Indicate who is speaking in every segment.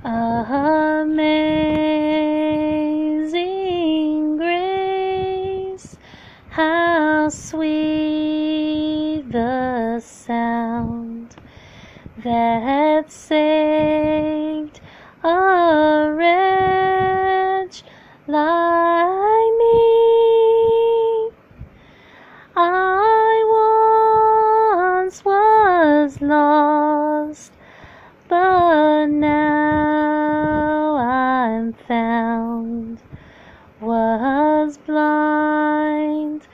Speaker 1: Amazing grace, how sweet the sound that saved a wretch like me. I once was lost, but now I'm found. Was blind,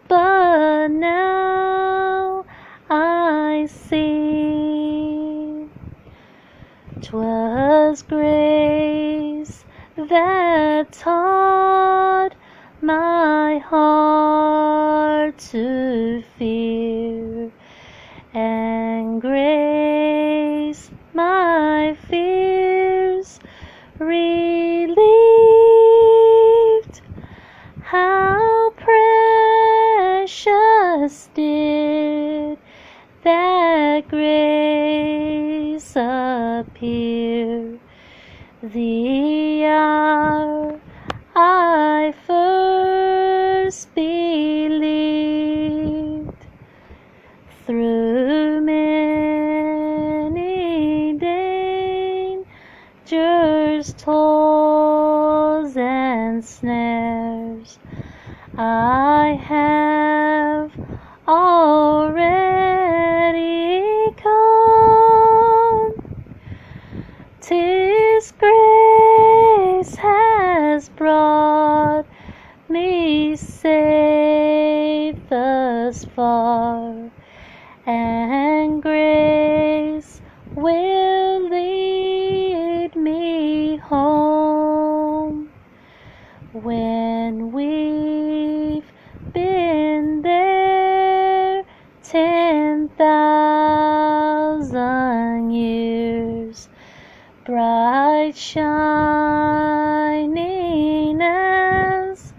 Speaker 1: but now I see. 'Twas grace that taught my heart to fear, and grace my fears relieved. How precious did that grace appear the hour I first believed. Through many dangers, toils, and snares, I have already come. 'Tis grace has brought me safe thus far, and grace will lead me home. When we've been there 10,000 years, bright shining as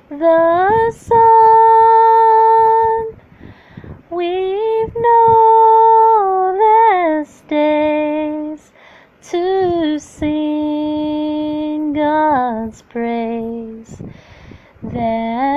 Speaker 1: the sun, we've no less days to sing God's praise than